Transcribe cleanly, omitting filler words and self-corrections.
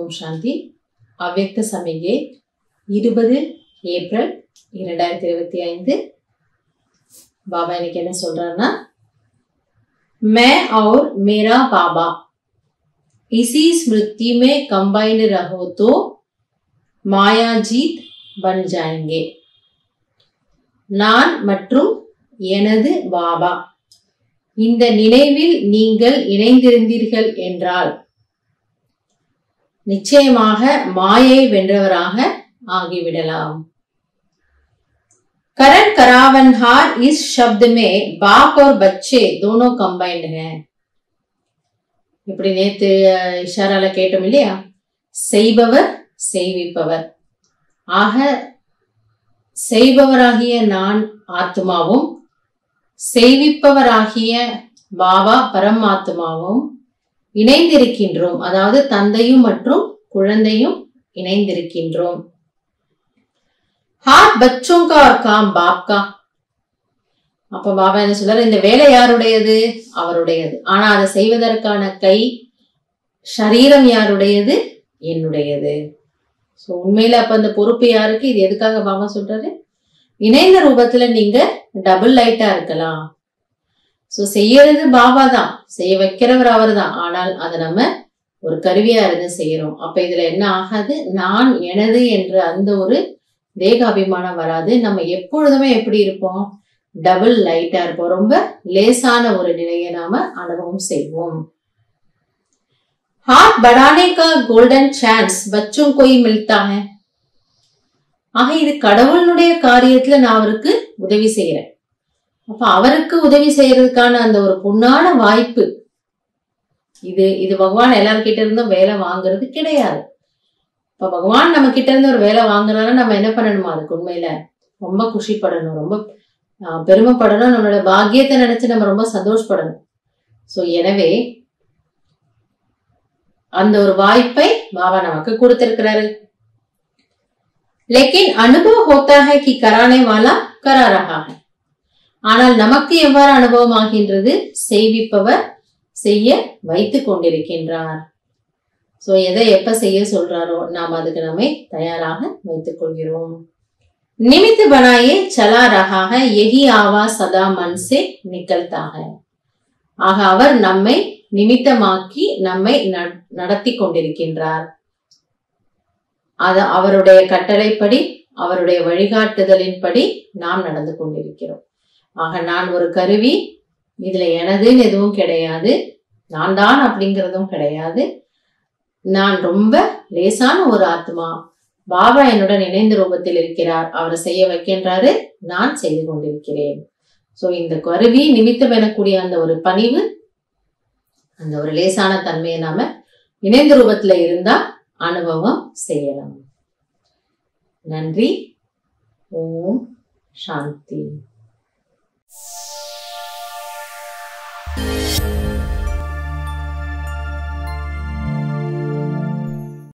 ஓம் சாந்தி. அவ்யக்த சமிகை 20 ஏப்ரல் 2025. பாபா இன்னைக்கு என்ன சொல்றாருன்னா, मैं और मेरा बाबा इसी स्मृति में कंबाइंड रहो तो மாயாஜீத் बन जाएंगे. நான் மற்றும் எனது பாபா இந்த நினைவில் நீங்கள் இணைந்திருந்தீர்கள் என்றால் நிச்சயமாக மாயை வென்றவராக ஆகிவிடலாம். करण करावनहार इस शब्द में बाप और बच्चे दोनों कंबाइंड हैं. இப்படி நேத்து இஷாரால கேட்டோம் இல்லையா, செய்பவர் செய்விப்பவர். ஆக செய்பவராகிய நான் ஆத்மாவும் செய்விப்பவராகிய பாபா பரமாத்மாவும் இணைந்திருக்கின்றோம். அதாவது தந்தையும் மற்றும் குழந்தையும் இணைந்திருக்கின்றோம். हाथ बच्चों का और काम बाप का. அப்ப பாபா என்ன சொல்றாரு, இந்த வேலை யாருடையது? அவருடையது. ஆனா அதை செய்வதற்கான கை சரீரம் யாருடையது? என்னுடையது. சோ உண்மையில அப்ப அந்த பொறுப்பு யாருக்கு? இது எதுக்காக பாபா சொல்றாரு? இணைந்த ரூபத்துல நீங்க டபுள் லைட்டா இருக்கலாம். சோ செய்யறது பாபா தான், செய்ய வைக்கிறவர் அவர் தான். ஆனால் அதை நம்ம ஒரு கருவியா இருந்து செய்யறோம். அப்ப இதுல என்ன ஆகாது? நான் எனது என்ற அந்த ஒரு தேக அபிமானம் வராது. நம்ம எப்பொழுதுமே எப்படி இருப்போம்? டபுள் லைட்டா இருப்போம். ரொம்ப லேசான ஒரு நிலையை நாம அனுபவம் செய்வோம். हाथ बढ़ाने का गोल्डन चांस बच्चों को ही मिलता है. ஆக இது கடவுளுடைய காரியத்துல நான் அவருக்கு உதவி செய்யறேன். அப்ப அவருக்கு உதவி செய்யறதுக்கான அந்த ஒரு பொன்னான வாய்ப்பு இது பகவான் எல்லார்கிட்ட இருந்தும் வேலை வாங்குறது கிடையாது. இப்ப பகவான் நம்ம கிட்ட இருந்து ஒரு வேலை வாங்குறாருன்னா நம்ம என்ன பண்ணணுமா? அதுக்கு உண்மையில ரொம்ப குஷிப்படணும், ரொம்ப பெருமைப்படணும், நம்மளோட பாக்கியத்தை நினைச்சு நம்ம ரொம்ப சந்தோஷப்படணும். சோ எனவே அந்த ஒரு வாய்ப்பை பாபா நமக்கு கொடுத்திருக்கிறாரு. लेकिन अनुभव होता है कि कराने वाला करा रहा है. ஆனால் நமக்கு எவ்வாறு அனுபவம் ஆகின்றது? செய்விப்பவர் செய்ய வைத்துக் கொண்டிருக்கின்றார். சோ எதை எப்ப செய்ய சொல்றாரோ நாம் அதுக்கு நம்மை தயாராக வைத்துக் கொள்கிறோம். निमित्त बनाए चला रहा है, यही आवाज सदा मन से निकलता है. ஆக அவர் நம்மை நிமித்தமாக்கி நம்மை நடத்தி கொண்டிருக்கின்றார். அவருடைய கட்டளைப்படி, அவருடைய வழிகாட்டுதலின்படி நாம் நடந்து கொண்டிருக்கிறோம். ஆக நான் ஒரு கருவி, இதுல எனதுன்னு எதுவும் கிடையாது, நான் தான் அப்படிங்கிறதும் கிடையாது. நான் ரொம்ப லேசான ஒரு ஆத்மா. பாபா என்னுடன் இணைந்த ரூபத்தில் இருக்கிறார், அவரை செய்ய வைக்கின்றாரு, நான் செய்து கொண்டிருக்கிறேன். சோ இந்த கருவி நிமித்தம் எனக்கூடிய அந்த ஒரு பணிவு, அந்த ஒரு லேசான தன்மையை நாம இணைந்த ரூபத்துல இருந்தா அனுபவம் செய்யலாம். நன்றி. ஓம் சாந்தி.